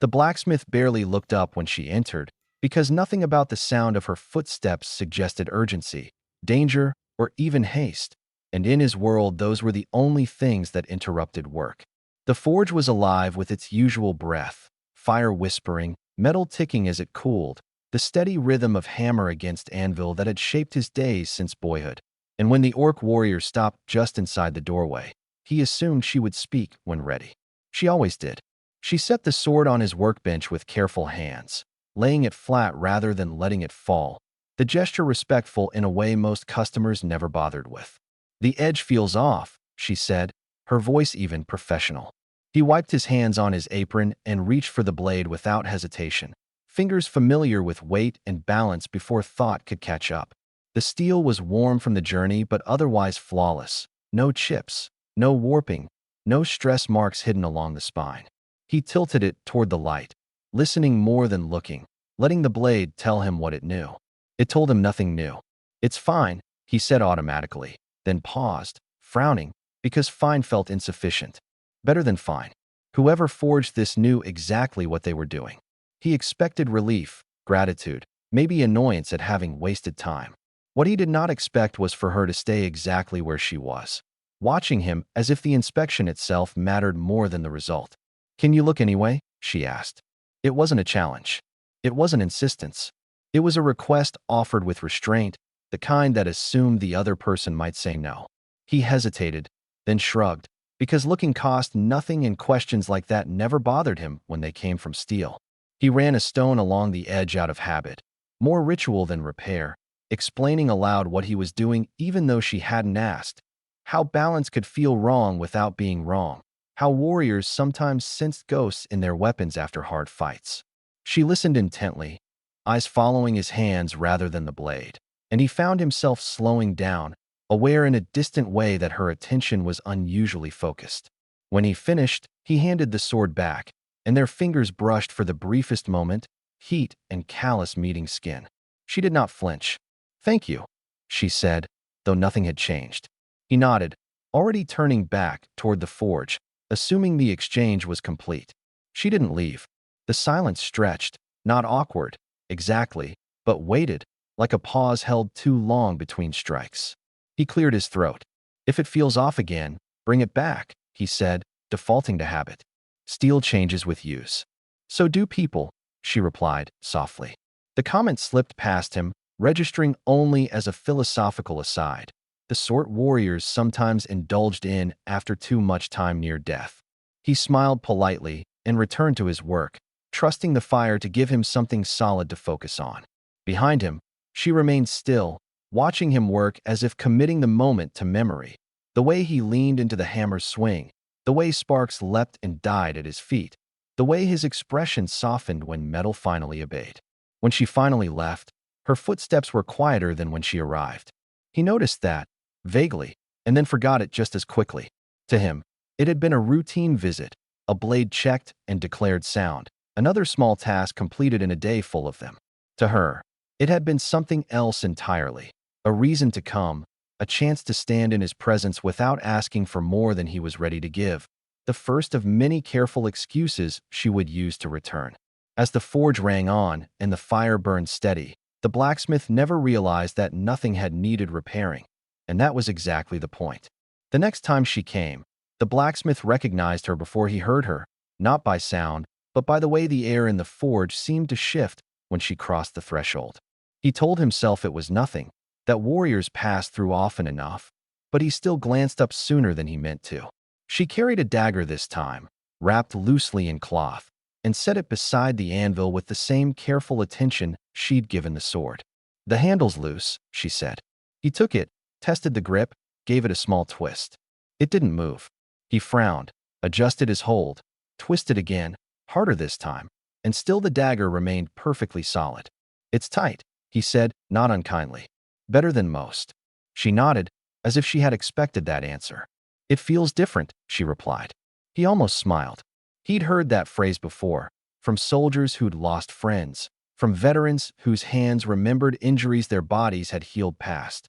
The blacksmith barely looked up when she entered, because nothing about the sound of her footsteps suggested urgency, danger, or even haste, and in his world those were the only things that interrupted work. The forge was alive with its usual breath, fire whispering, metal ticking as it cooled, the steady rhythm of hammer against anvil that had shaped his days since boyhood. And when the orc warrior stopped just inside the doorway, he assumed she would speak when ready. She always did. She set the sword on his workbench with careful hands, laying it flat rather than letting it fall, the gesture respectful in a way most customers never bothered with. "The edge feels off," she said, her voice even professional. He wiped his hands on his apron and reached for the blade without hesitation, fingers familiar with weight and balance before thought could catch up. The steel was warm from the journey but otherwise flawless. No chips, no warping, no stress marks hidden along the spine. He tilted it toward the light, listening more than looking, letting the blade tell him what it knew. It told him nothing new. "It's fine," he said automatically, then paused, frowning, because fine felt insufficient. Better than fine. Whoever forged this knew exactly what they were doing. He expected relief, gratitude, maybe annoyance at having wasted time. What he did not expect was for her to stay exactly where she was, watching him as if the inspection itself mattered more than the result. "Can you look anyway?" she asked. It wasn't a challenge. It wasn't insistence. It was a request offered with restraint, the kind that assumed the other person might say no. He hesitated, then shrugged, because looking cost nothing and questions like that never bothered him when they came from steel. He ran a stone along the edge out of habit, more ritual than repair, explaining aloud what he was doing even though she hadn't asked, how balance could feel wrong without being wrong, how warriors sometimes sensed ghosts in their weapons after hard fights. She listened intently, eyes following his hands rather than the blade, and he found himself slowing down, aware in a distant way that her attention was unusually focused. When he finished, he handed the sword back, and their fingers brushed for the briefest moment, heat and callus meeting skin. She did not flinch. "Thank you," she said, though nothing had changed. He nodded, already turning back toward the forge, assuming the exchange was complete. She didn't leave. The silence stretched, not awkward, exactly, but waited, like a pause held too long between strikes. He cleared his throat. "If it feels off again, bring it back," he said, defaulting to habit. "Steel changes with use." "So do people," she replied, softly. The comment slipped past him, registering only as a philosophical aside, the sort warriors sometimes indulged in after too much time near death. He smiled politely and returned to his work, trusting the fire to give him something solid to focus on. Behind him, she remained still, watching him work as if committing the moment to memory. The way he leaned into the hammer's swing, the way sparks leapt and died at his feet, the way his expression softened when metal finally obeyed. When she finally left, her footsteps were quieter than when she arrived. He noticed that, vaguely, and then forgot it just as quickly. To him, it had been a routine visit, a blade checked and declared sound, another small task completed in a day full of them. To her, it had been something else entirely, a reason to come, a chance to stand in his presence without asking for more than he was ready to give, the first of many careful excuses she would use to return. As the forge rang on and the fire burned steady, the blacksmith never realized that nothing had needed repairing, and that was exactly the point. The next time she came, the blacksmith recognized her before he heard her, not by sound, but by the way the air in the forge seemed to shift when she crossed the threshold. He told himself it was nothing, that warriors passed through often enough, but he still glanced up sooner than he meant to. She carried a dagger this time, wrapped loosely in cloth, and set it beside the anvil with the same careful attention she'd given the sword. "The handle's loose," she said. He took it, tested the grip, gave it a small twist. It didn't move. He frowned, adjusted his hold, twisted again, harder this time, and still the dagger remained perfectly solid. "It's tight," he said, not unkindly. "Better than most." She nodded, as if she had expected that answer. "It feels different," she replied. He almost smiled. He'd heard that phrase before, from soldiers who'd lost friends, from veterans whose hands remembered injuries their bodies had healed past.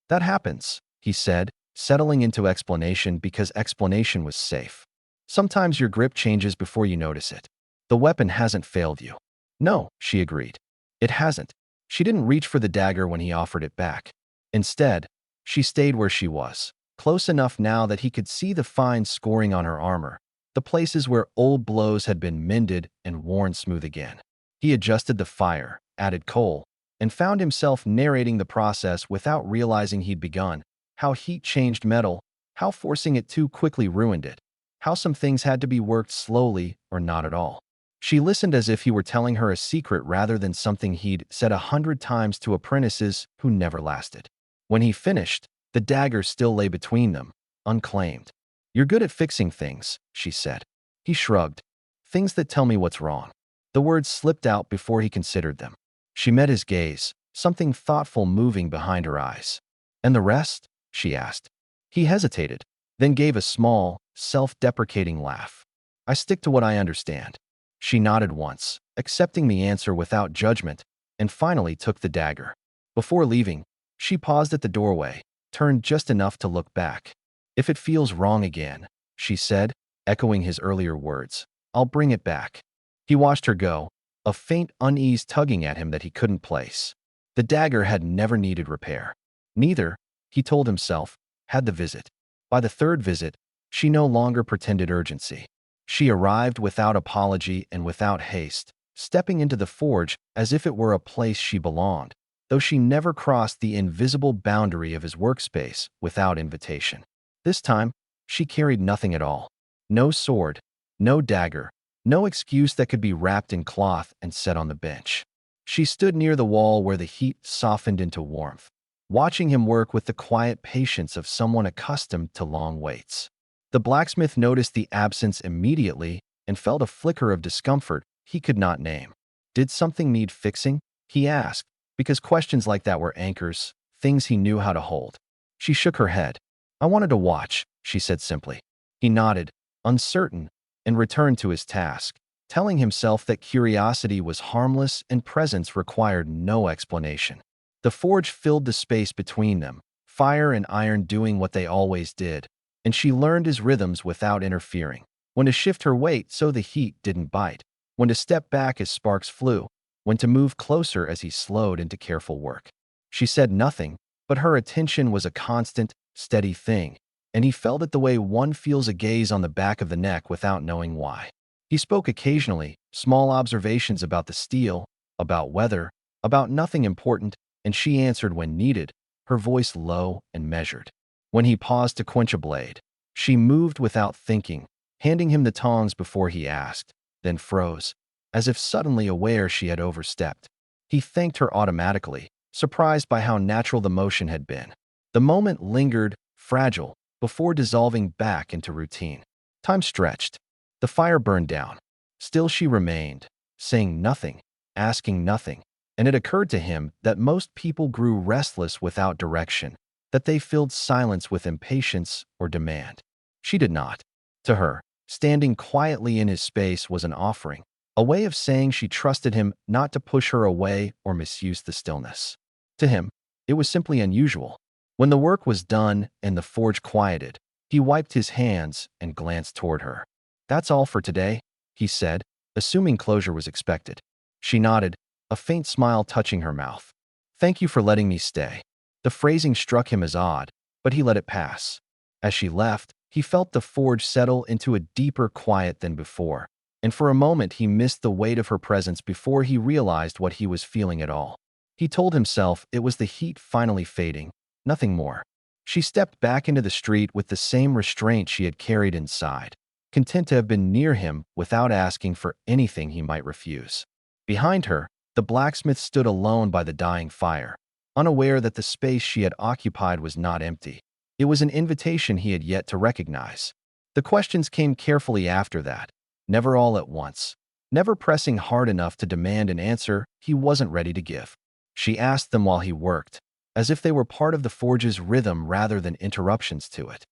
"That happens," he said, settling into explanation because explanation was safe. "Sometimes your grip changes before you notice it." The weapon hasn't failed you. No, she agreed. It hasn't. She didn't reach for the dagger when he offered it back. Instead, she stayed where she was, close enough now that he could see the fine scoring on her armor, the places where old blows had been mended and worn smooth again. He adjusted the fire, added coal, and found himself narrating the process without realizing he'd begun, how heat changed metal, how forcing it too quickly ruined it, how some things had to be worked slowly or not at all. She listened as if he were telling her a secret rather than something he'd said 100 times to apprentices who never lasted. When he finished, the dagger still lay between them, unclaimed. "You're good at fixing things," she said. He shrugged. "Things that tell me what's wrong." The words slipped out before he considered them. She met his gaze, something thoughtful moving behind her eyes. "And the rest?" she asked. He hesitated, then gave a small, self-deprecating laugh. "I stick to what I understand." She nodded once, accepting the answer without judgment, and finally took the dagger. Before leaving, she paused at the doorway, turned just enough to look back. "If it feels wrong again," she said, echoing his earlier words, "I'll bring it back." He watched her go, a faint unease tugging at him that he couldn't place. The dagger had never needed repair. Neither, he told himself, had the visit. By the third visit, she no longer pretended urgency. She arrived without apology and without haste, stepping into the forge as if it were a place she belonged, though she never crossed the invisible boundary of his workspace without invitation. This time, she carried nothing at all. No sword, no dagger, no excuse that could be wrapped in cloth and set on the bench. She stood near the wall where the heat softened into warmth, watching him work with the quiet patience of someone accustomed to long waits. The blacksmith noticed the absence immediately and felt a flicker of discomfort he could not name. "Did something need fixing?" he asked, because questions like that were anchors, things he knew how to hold. She shook her head. "I wanted to watch," she said simply. He nodded, uncertain, and returned to his task, telling himself that curiosity was harmless and presence required no explanation. The forge filled the space between them, fire and iron doing what they always did, and she learned his rhythms without interfering. When to shift her weight so the heat didn't bite, when to step back as sparks flew, when to move closer as he slowed into careful work. She said nothing, but her attention was a constant, steady thing, and he felt it the way one feels a gaze on the back of the neck without knowing why. He spoke occasionally, small observations about the steel, about weather, about nothing important, and she answered when needed, her voice low and measured. When he paused to quench a blade, she moved without thinking, handing him the tongs before he asked, then froze, as if suddenly aware she had overstepped. He thanked her automatically, surprised by how natural the motion had been. The moment lingered, fragile, before dissolving back into routine. Time stretched. The fire burned down. Still she remained, saying nothing, asking nothing, and it occurred to him that most people grew restless without direction, that they filled silence with impatience or demand. She did not. To her, standing quietly in his space was an offering, a way of saying she trusted him not to push her away or misuse the stillness. To him, it was simply unusual. When the work was done and the forge quieted, he wiped his hands and glanced toward her. "That's all for today," he said, assuming closure was expected. She nodded, a faint smile touching her mouth. "Thank you for letting me stay." The phrasing struck him as odd, but he let it pass. As she left, he felt the forge settle into a deeper quiet than before, and for a moment he missed the weight of her presence before he realized what he was feeling at all. He told himself it was the heat finally fading, nothing more. She stepped back into the street with the same restraint she had carried inside, content to have been near him without asking for anything he might refuse. Behind her, the blacksmith stood alone by the dying fire, unaware that the space she had occupied was not empty. It was an invitation he had yet to recognize. The questions came carefully after that, never all at once, never pressing hard enough to demand an answer he wasn't ready to give. She asked them while he worked, as if they were part of the forge's rhythm rather than interruptions to it.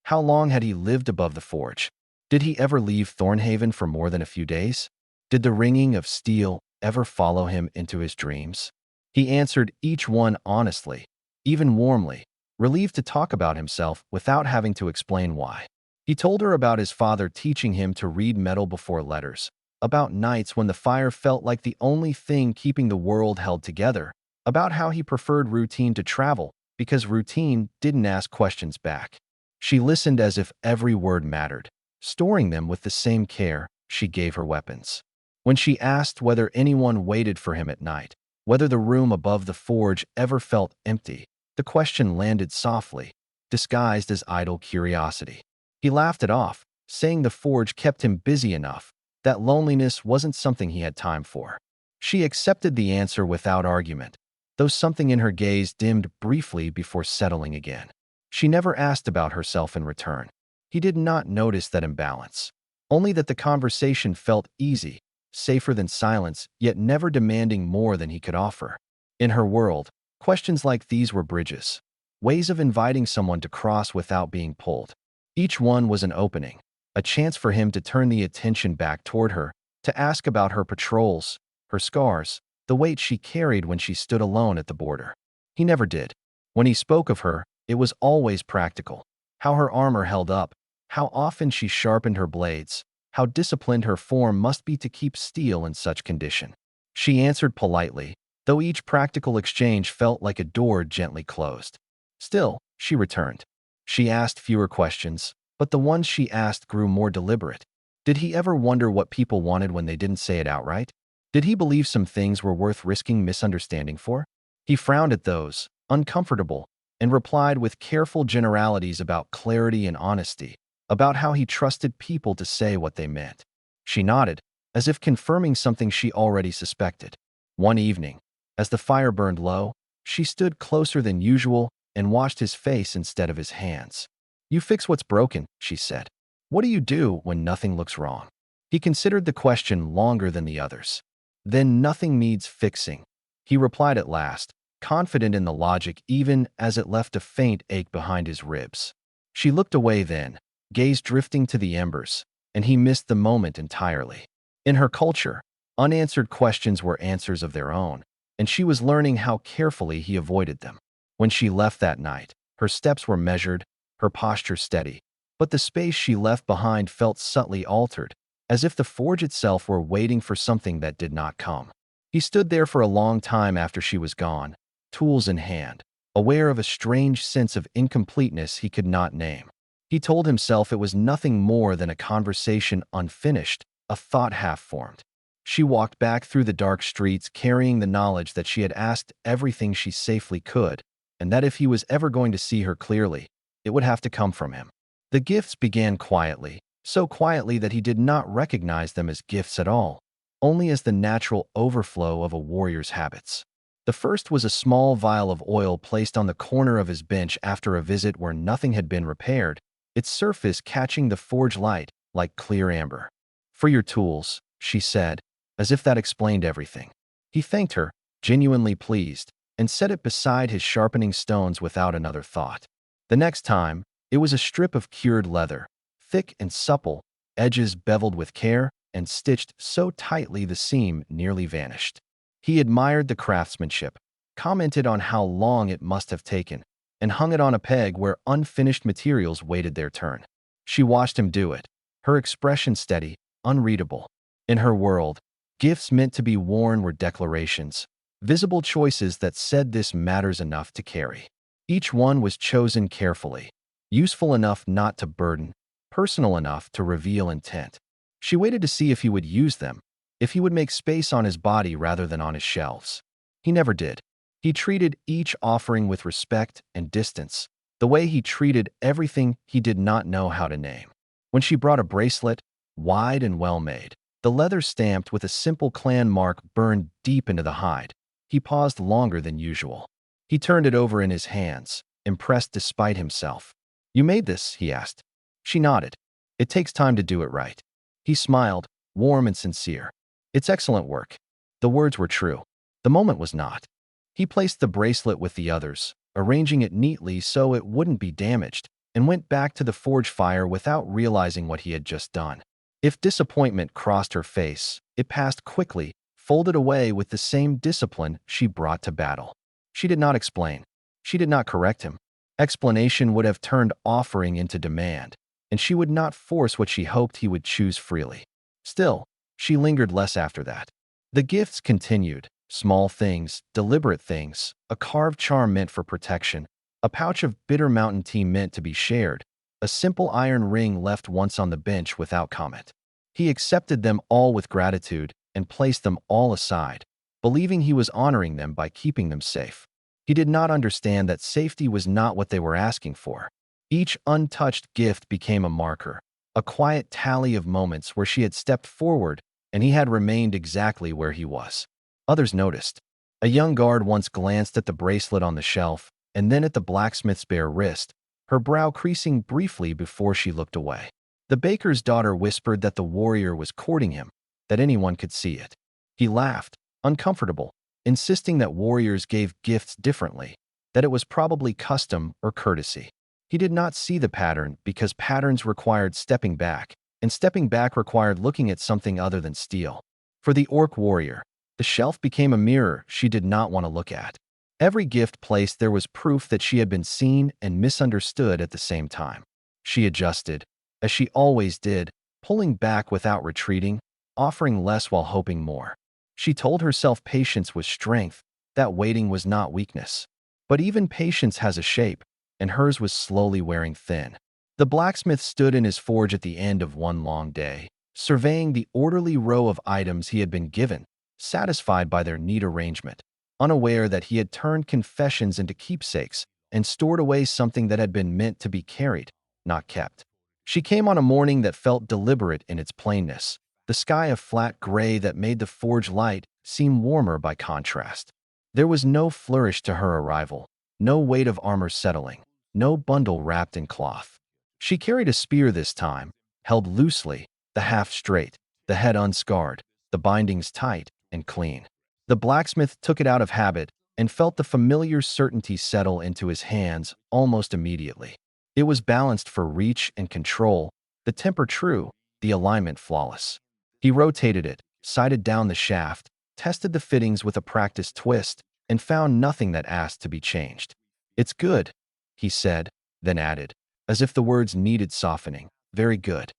How long had he lived above the forge? Did he ever leave Thornhaven for more than a few days? Did the ringing of steel ever follow him into his dreams? He answered each one honestly, even warmly, relieved to talk about himself without having to explain why. He told her about his father teaching him to read metal before letters, about nights when the fire felt like the only thing keeping the world held together, about how he preferred routine to travel because routine didn't ask questions back. She listened as if every word mattered, storing them with the same care she gave her weapons. When she asked whether anyone waited for him at night, whether the room above the forge ever felt empty, the question landed softly, disguised as idle curiosity. He laughed it off, saying the forge kept him busy enough, that loneliness wasn't something he had time for. She accepted the answer without argument, though something in her gaze dimmed briefly before settling again. She never asked about herself in return. He did not notice that imbalance, only that the conversation felt easy, safer than silence, yet never demanding more than he could offer. In her world, questions like these were bridges, ways of inviting someone to cross without being pulled. Each one was an opening, a chance for him to turn the attention back toward her, to ask about her patrols, her scars, the weight she carried when she stood alone at the border. He never did. When he spoke of her, it was always practical. How her armor held up, how often she sharpened her blades, how disciplined her form must be to keep steel in such condition. She answered politely, though each practical exchange felt like a door gently closed. Still, she returned. She asked fewer questions, but the ones she asked grew more deliberate. Did he ever wonder what people wanted when they didn't say it outright? Did he believe some things were worth risking misunderstanding for? He frowned at those, uncomfortable, and replied with careful generalities about clarity and honesty, about how he trusted people to say what they meant. She nodded, as if confirming something she already suspected. One evening, as the fire burned low, she stood closer than usual and watched his face instead of his hands. "You fix what's broken," she said. "What do you do when nothing looks wrong?" He considered the question longer than the others. "Then nothing needs fixing," he replied at last, confident in the logic even as it left a faint ache behind his ribs. She looked away then, gaze drifting to the embers, and he missed the moment entirely. In her culture, unanswered questions were answers of their own, and she was learning how carefully he avoided them. When she left that night, her steps were measured, her posture steady, but the space she left behind felt subtly altered, as if the forge itself were waiting for something that did not come. He stood there for a long time after she was gone, tools in hand, aware of a strange sense of incompleteness he could not name. He told himself it was nothing more than a conversation unfinished, a thought half-formed. She walked back through the dark streets carrying the knowledge that she had asked everything she safely could, and that if he was ever going to see her clearly, it would have to come from him. The gifts began quietly, so quietly that he did not recognize them as gifts at all, only as the natural overflow of a warrior's habits. The first was a small vial of oil placed on the corner of his bench after a visit where nothing had been repaired, its surface catching the forge light like clear amber. "For your tools," she said, as if that explained everything. He thanked her, genuinely pleased, and set it beside his sharpening stones without another thought. The next time, it was a strip of cured leather, thick and supple, edges beveled with care, and stitched so tightly the seam nearly vanished. He admired the craftsmanship, commented on how long it must have taken, and hung it on a peg where unfinished materials waited their turn. She watched him do it, her expression steady, unreadable. In her world, gifts meant to be worn were declarations, visible choices that said this matters enough to carry. Each one was chosen carefully, useful enough not to burden, personal enough to reveal intent. She waited to see if he would use them, if he would make space on his body rather than on his shelves. He never did. He treated each offering with respect and distance, the way he treated everything he did not know how to name. When she brought a bracelet, wide and well-made, the leather stamped with a simple clan mark burned deep into the hide, he paused longer than usual. He turned it over in his hands, impressed despite himself. "You made this?" he asked. She nodded. "It takes time to do it right." He smiled, warm and sincere. "It's excellent work." The words were true. The moment was not. He placed the bracelet with the others, arranging it neatly so it wouldn't be damaged, and went back to the forge fire without realizing what he had just done. If disappointment crossed her face, it passed quickly, folded away with the same discipline she brought to battle. She did not explain. She did not correct him. Explanation would have turned offering into demand, and she would not force what she hoped he would choose freely. Still, She lingered less after that. The gifts continued. Small things, deliberate things, a carved charm meant for protection, a pouch of bitter mountain tea meant to be shared, a simple iron ring left once on the bench without comment. He accepted them all with gratitude and placed them all aside, believing he was honoring them by keeping them safe. He did not understand that safety was not what they were asking for. Each untouched gift became a marker, a quiet tally of moments where she had stepped forward and he had remained exactly where he was. Others noticed. A young guard once glanced at the bracelet on the shelf and then at the blacksmith's bare wrist, her brow creasing briefly before she looked away. The baker's daughter whispered that the warrior was courting him, that anyone could see it. He laughed, uncomfortable, insisting that warriors gave gifts differently, that it was probably custom or courtesy. He did not see the pattern because patterns required stepping back, and stepping back required looking at something other than steel. For the orc warrior, the shelf became a mirror she did not want to look at. Every gift placed there was proof that she had been seen and misunderstood at the same time. She adjusted, as she always did, pulling back without retreating, offering less while hoping more. She told herself patience was strength, that waiting was not weakness. But even patience has a shape, and hers was slowly wearing thin. The blacksmith stood in his forge at the end of one long day, surveying the orderly row of items he had been given, satisfied by their neat arrangement, unaware that he had turned confessions into keepsakes and stored away something that had been meant to be carried, not kept. She came on a morning that felt deliberate in its plainness, the sky a flat gray that made the forge light seem warmer by contrast. There was no flourish to her arrival, no weight of armor settling, no bundle wrapped in cloth. She carried a spear this time, held loosely, the haft straight, the head unscarred, the bindings tight and clean. The blacksmith took it out of habit and felt the familiar certainty settle into his hands almost immediately. It was balanced for reach and control, the temper true, the alignment flawless. He rotated it, sighted down the shaft, tested the fittings with a practiced twist, and found nothing that asked to be changed. "It's good," he said, then added, as if the words needed softening, "very good."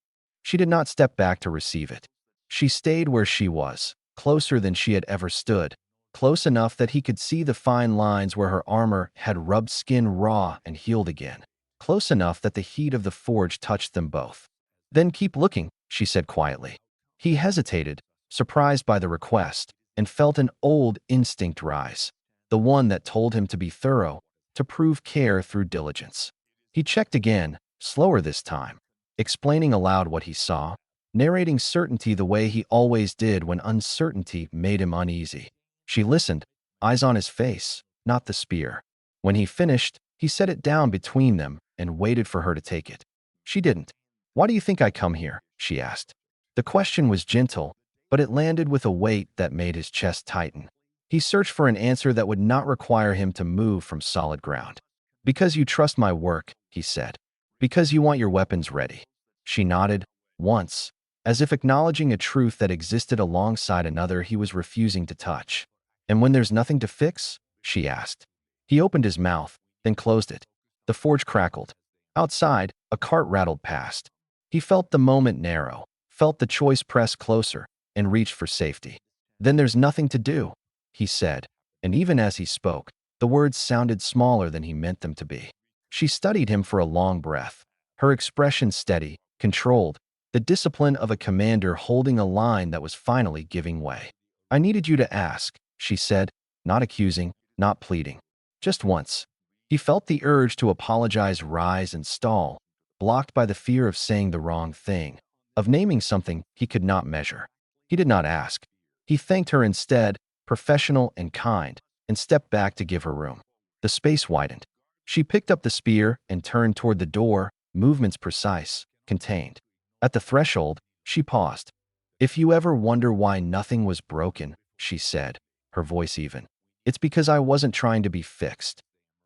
She did not step back to receive it. She stayed where she was, closer than she had ever stood, close enough that he could see the fine lines where her armor had rubbed skin raw and healed again, close enough that the heat of the forge touched them both. "Then keep looking," she said quietly. He hesitated, surprised by the request, and felt an old instinct rise, the one that told him to be thorough, to prove care through diligence. He checked again, slower this time, explaining aloud what he saw, narrating certainty the way he always did when uncertainty made him uneasy. She listened, eyes on his face, not the spear. When he finished, he set it down between them and waited for her to take it. She didn't. "Why do you think I come here?" she asked. The question was gentle, but it landed with a weight that made his chest tighten. He searched for an answer that would not require him to move from solid ground. "Because you trust my work," he said. "Because you want your weapons ready." She nodded, once, as if acknowledging a truth that existed alongside another he was refusing to touch. "And when there's nothing to fix?" she asked. He opened his mouth, then closed it. The forge crackled. Outside, a cart rattled past. He felt the moment narrow, felt the choice press closer, and reached for safety. "Then there's nothing to do," he said, and even as he spoke, the words sounded smaller than he meant them to be. She studied him for a long breath, her expression steady, controlled, the discipline of a commander holding a line that was finally giving way. "I needed you to ask," she said, not accusing, not pleading. Just once. He felt the urge to apologize rise and stall, blocked by the fear of saying the wrong thing, of naming something he could not measure. He did not ask. He thanked her instead, professional and kind, and stepped back to give her room. The space widened. She picked up the spear and turned toward the door, movements precise, contained. At the threshold, she paused. "If you ever wonder why nothing was broken," she said, her voice even, "it's because I wasn't trying to be fixed."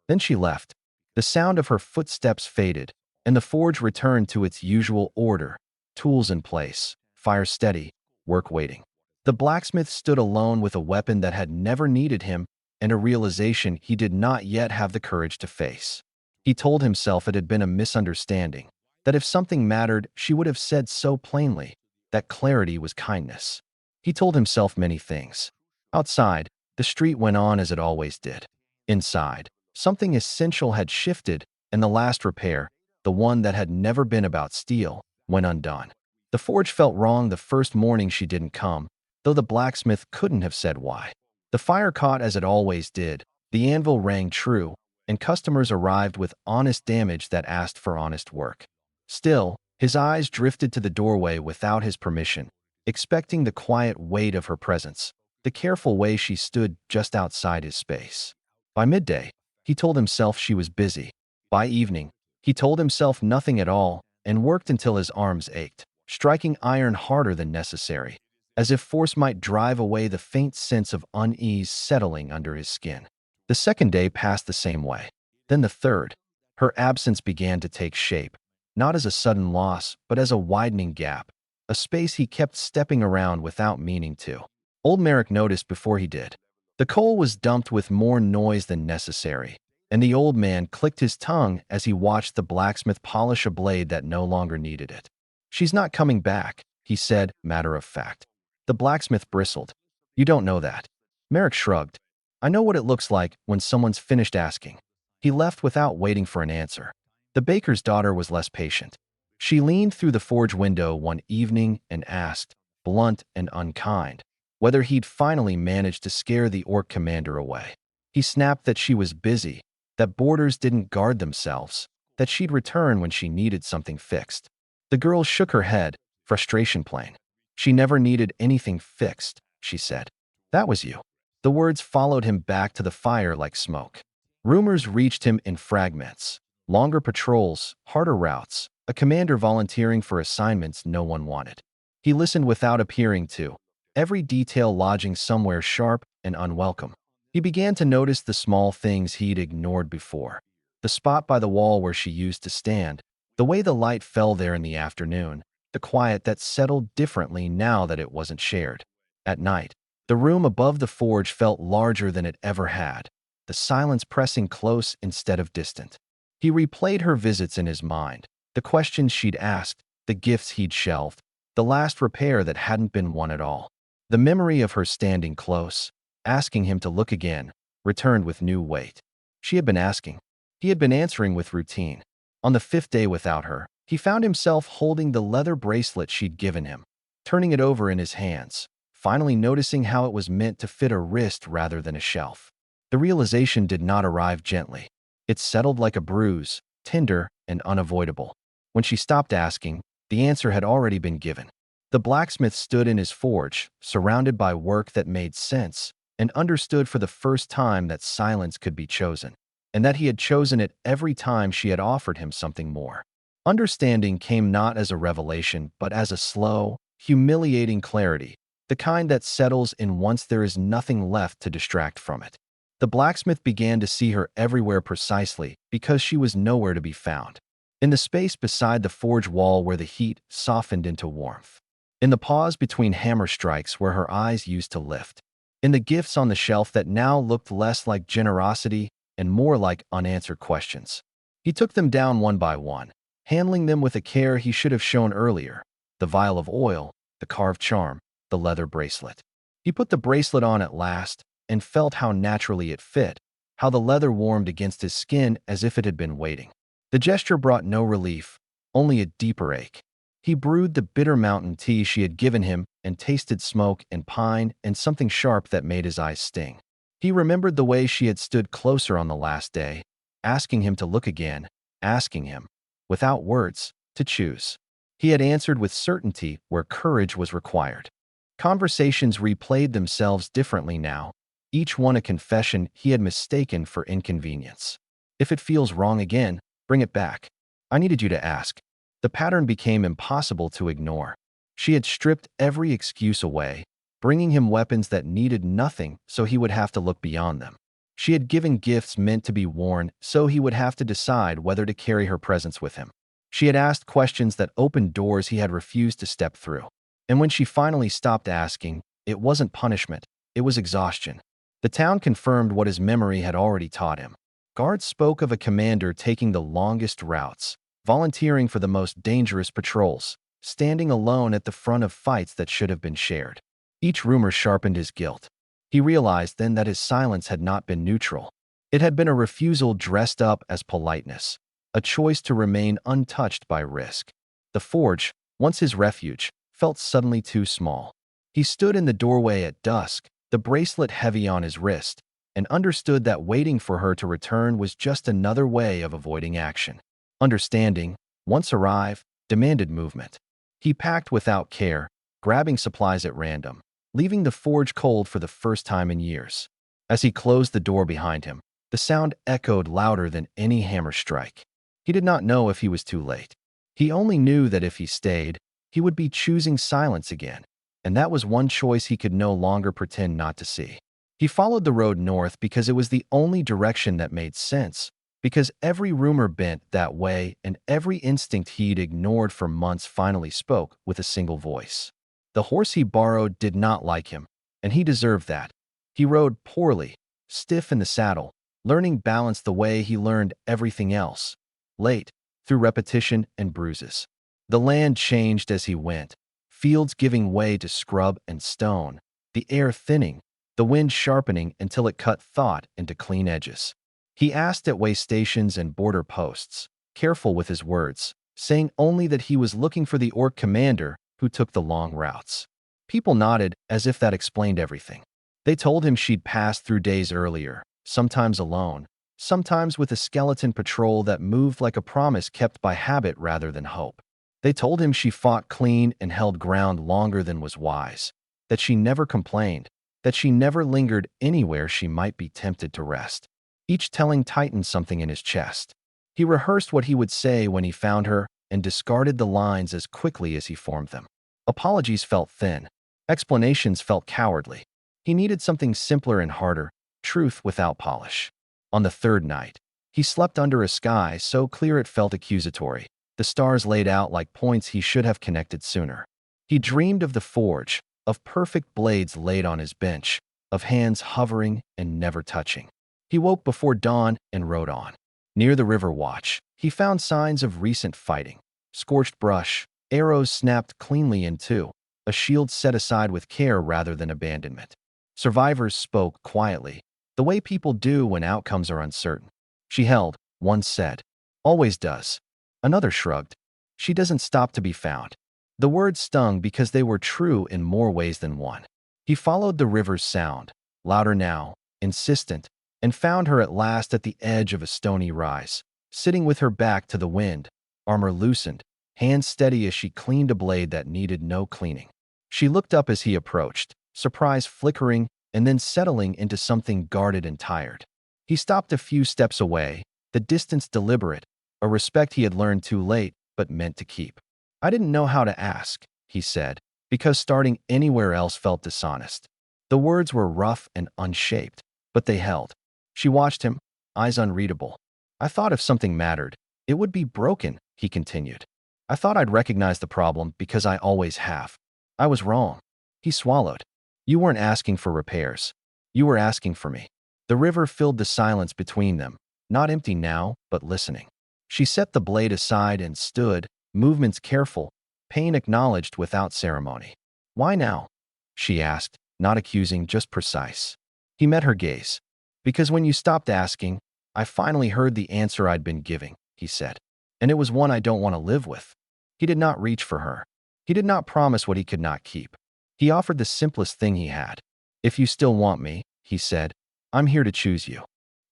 Then she left. The sound of her footsteps faded, and the forge returned to its usual order, tools in place, fire steady, work waiting. The blacksmith stood alone with a weapon that had never needed him and a realization he did not yet have the courage to face. He told himself it had been a misunderstanding, that if something mattered, she would have said so plainly, that clarity was kindness. He told himself many things. Outside, the street went on as it always did. Inside, something essential had shifted, and the last repair, the one that had never been about steel, went undone. The forge felt wrong the first morning she didn't come, though the blacksmith couldn't have said why. The fire caught as it always did, the anvil rang true, and customers arrived with honest damage that asked for honest work. Still, his eyes drifted to the doorway without his permission, expecting the quiet weight of her presence, the careful way she stood just outside his space. By midday, he told himself she was busy. By evening, he told himself nothing at all and worked until his arms ached, striking iron harder than necessary, as if force might drive away the faint sense of unease settling under his skin. The second day passed the same way. Then the third. Her absence began to take shape, not as a sudden loss, but as a widening gap, a space he kept stepping around without meaning to. Old Merrick noticed before he did. The coal was dumped with more noise than necessary, and the old man clicked his tongue as he watched the blacksmith polish a blade that no longer needed it. "She's not coming back," he said, matter of fact. The blacksmith bristled. "You don't know that." Merrick shrugged. "I know what it looks like when someone's finished asking." He left without waiting for an answer. The baker's daughter was less patient. She leaned through the forge window one evening and asked, blunt and unkind, whether he'd finally managed to scare the orc commander away. He snapped that she was busy, that boarders didn't guard themselves, that she'd return when she needed something fixed. The girl shook her head, frustration plain. "She never needed anything fixed," she said. "That was you." The words followed him back to the fire like smoke. Rumors reached him in fragments. Longer patrols, harder routes, a commander volunteering for assignments no one wanted. He listened without appearing to, every detail lodging somewhere sharp and unwelcome. He began to notice the small things he'd ignored before. The spot by the wall where she used to stand, the way the light fell there in the afternoon, the quiet that settled differently now that it wasn't shared. At night, the room above the forge felt larger than it ever had, the silence pressing close instead of distant. He replayed her visits in his mind, the questions she'd asked, the gifts he'd shelved, the last repair that hadn't been one at all. The memory of her standing close, asking him to look again, returned with new weight. She had been asking. He had been answering with routine. On the fifth day without her, he found himself holding the leather bracelet she'd given him, turning it over in his hands, finally noticing how it was meant to fit a wrist rather than a shelf. The realization did not arrive gently. It settled like a bruise, tender and unavoidable. When she stopped asking, the answer had already been given. The blacksmith stood in his forge, surrounded by work that made sense, and understood for the first time that silence could be chosen, and that he had chosen it every time she had offered him something more. Understanding came not as a revelation, but as a slow, humiliating clarity, the kind that settles in once there is nothing left to distract from it. The blacksmith began to see her everywhere precisely because she was nowhere to be found. In the space beside the forge wall where the heat softened into warmth. In the pause between hammer strikes where her eyes used to lift. In the gifts on the shelf that now looked less like generosity and more like unanswered questions. He took them down one by one, handling them with a care he should have shown earlier. The vial of oil, the carved charm, the leather bracelet. He put the bracelet on at last and felt how naturally it fit, how the leather warmed against his skin as if it had been waiting. The gesture brought no relief, only a deeper ache. He brewed the bitter mountain tea she had given him and tasted smoke and pine and something sharp that made his eyes sting. He remembered the way she had stood closer on the last day, asking him to look again, asking him, without words, to choose. He had answered with certainty where courage was required. Conversations replayed themselves differently now, each one a confession he had mistaken for inconvenience. "If it feels wrong again, bring it back. I needed you to ask." The pattern became impossible to ignore. She had stripped every excuse away, bringing him weapons that needed nothing so he would have to look beyond them. She had given gifts meant to be worn so he would have to decide whether to carry her presence with him. She had asked questions that opened doors he had refused to step through. And when she finally stopped asking, it wasn't punishment, it was exhaustion. The town confirmed what his memory had already taught him. Guards spoke of a commander taking the longest routes, volunteering for the most dangerous patrols, standing alone at the front of fights that should have been shared. Each rumor sharpened his guilt. He realized then that his silence had not been neutral. It had been a refusal dressed up as politeness, a choice to remain untouched by risk. The forge, once his refuge, felt suddenly too small. He stood in the doorway at dusk, the bracelet heavy on his wrist, and understood that waiting for her to return was just another way of avoiding action. Understanding, once arrived, demanded movement. He packed without care, grabbing supplies at random, leaving the forge cold for the first time in years. As he closed the door behind him, the sound echoed louder than any hammer strike. He did not know if he was too late. He only knew that if he stayed, he would be choosing silence again, and that was one choice he could no longer pretend not to see. He followed the road north because it was the only direction that made sense, because every rumor bent that way and every instinct he'd ignored for months finally spoke with a single voice. The horse he borrowed did not like him, and he deserved that. He rode poorly, stiff in the saddle, learning balance the way he learned everything else, late, through repetition and bruises. The land changed as he went, fields giving way to scrub and stone, the air thinning, the wind sharpening until it cut thought into clean edges. He asked at way stations and border posts, careful with his words, saying only that he was looking for the orc commander who took the long routes. People nodded as if that explained everything. They told him she'd passed through days earlier, sometimes alone, sometimes with a skeleton patrol that moved like a promise kept by habit rather than hope. They told him she fought clean and held ground longer than was wise, that she never complained, that she never lingered anywhere she might be tempted to rest. Each telling tightened something in his chest. He rehearsed what he would say when he found her and discarded the lines as quickly as he formed them. Apologies felt thin. Explanations felt cowardly. He needed something simpler and harder, truth without polish. On the third night, he slept under a sky so clear it felt accusatory, the stars laid out like points he should have connected sooner. He dreamed of the forge, of perfect blades laid on his bench, of hands hovering and never touching. He woke before dawn and rode on. Near the river watch, he found signs of recent fighting. Scorched brush, arrows snapped cleanly in two, a shield set aside with care rather than abandonment. Survivors spoke quietly, the way people do when outcomes are uncertain. She held, one said. Always does. Another shrugged. She doesn't stop to be found. The words stung because they were true in more ways than one. He followed the river's sound, louder now, insistent, and found her at last at the edge of a stony rise, sitting with her back to the wind, armor loosened, hands steady as she cleaned a blade that needed no cleaning. She looked up as he approached, surprise flickering and then settling into something guarded and tired. He stopped a few steps away, the distance deliberate, a respect he had learned too late but meant to keep. I didn't know how to ask, he said, because starting anywhere else felt dishonest. The words were rough and unshaped, but they held. She watched him, eyes unreadable. I thought if something mattered, it would be broken, he continued. I thought I'd recognize the problem because I always have. I was wrong. He swallowed. You weren't asking for repairs. You were asking for me. The river filled the silence between them, not empty now, but listening. She set the blade aside and stood, movements careful, pain acknowledged without ceremony. Why now? She asked, not accusing, just precise. He met her gaze. Because when you stopped asking, I finally heard the answer I'd been giving, he said. And it was one I don't want to live with. He did not reach for her. He did not promise what he could not keep. He offered the simplest thing he had. If you still want me, he said, I'm here to choose you.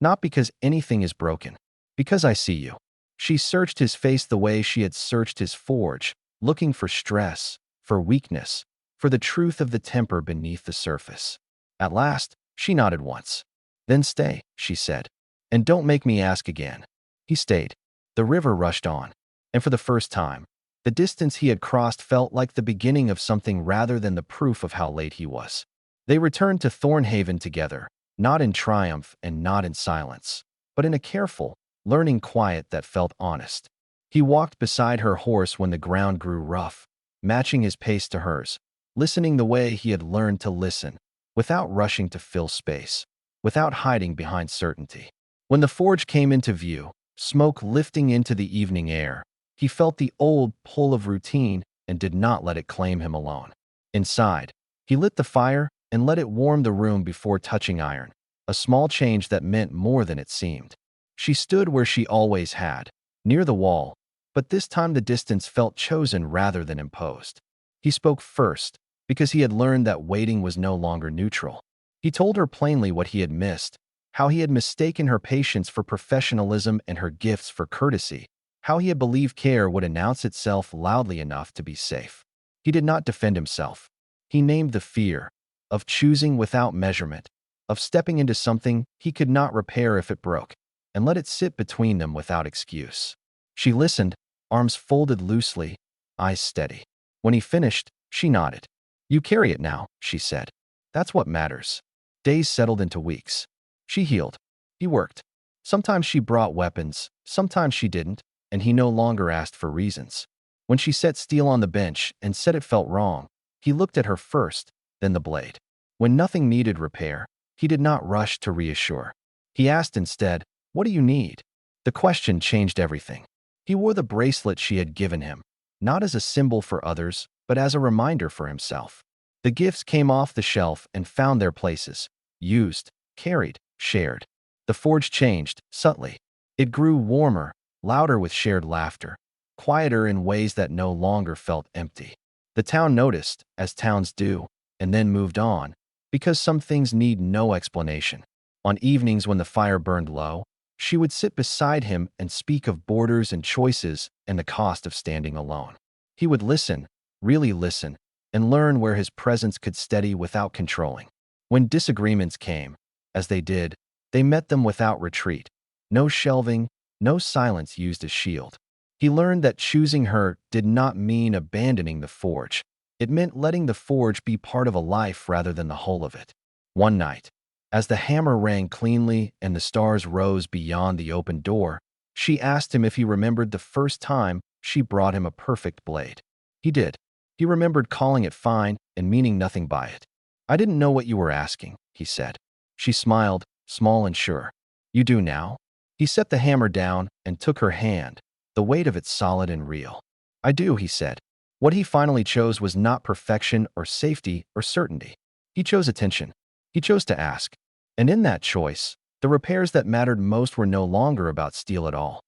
Not because anything is broken, because I see you. She searched his face the way she had searched his forge, looking for stress, for weakness, for the truth of the temper beneath the surface. At last, she nodded once. Then stay, she said, and don't make me ask again. He stayed. The river rushed on, and for the first time, the distance he had crossed felt like the beginning of something rather than the proof of how late he was. They returned to Thornhaven together, not in triumph and not in silence, but in a careful, learning quiet that felt honest. He walked beside her horse when the ground grew rough, matching his pace to hers, listening the way he had learned to listen, without rushing to fill space, without hiding behind certainty. When the forge came into view, smoke lifting into the evening air, he felt the old pull of routine and did not let it claim him alone. Inside, he lit the fire and let it warm the room before touching iron, a small change that meant more than it seemed. She stood where she always had, near the wall, but this time the distance felt chosen rather than imposed. He spoke first, because he had learned that waiting was no longer neutral. He told her plainly what he had missed, how he had mistaken her patience for professionalism and her gifts for courtesy, how he had believed care would announce itself loudly enough to be safe. He did not defend himself. He named the fear of choosing without measurement, of stepping into something he could not repair if it broke, and let it sit between them without excuse. She listened, arms folded loosely, eyes steady. When he finished, she nodded. "You carry it now," she said. "That's what matters." Days settled into weeks. She healed. He worked. Sometimes she brought weapons, sometimes she didn't, and he no longer asked for reasons. When she set steel on the bench and said it felt wrong, he looked at her first, then the blade. When nothing needed repair, he did not rush to reassure. He asked instead, "What do you need?" The question changed everything. He wore the bracelet she had given him, not as a symbol for others, but as a reminder for himself. The gifts came off the shelf and found their places, used, carried, shared. The forge changed, subtly. It grew warmer, louder with shared laughter, quieter in ways that no longer felt empty. The town noticed, as towns do, and then moved on, because some things need no explanation. On evenings when the fire burned low, she would sit beside him and speak of borders and choices and the cost of standing alone. He would listen, really listen, and learn where his presence could steady without controlling. When disagreements came, as they did, they met them without retreat. No shelving, no silence used as shield. He learned that choosing her did not mean abandoning the forge. It meant letting the forge be part of a life rather than the whole of it. One night, as the hammer rang cleanly and the stars rose beyond the open door, she asked him if he remembered the first time she brought him a perfect blade. He did. He remembered calling it fine and meaning nothing by it. "I didn't know what you were asking," he said. She smiled, small and sure. "You do now?" He set the hammer down and took her hand, the weight of it solid and real. "I do," he said. What he finally chose was not perfection or safety or certainty. He chose attention. He chose to ask. And in that choice, the repairs that mattered most were no longer about steel at all.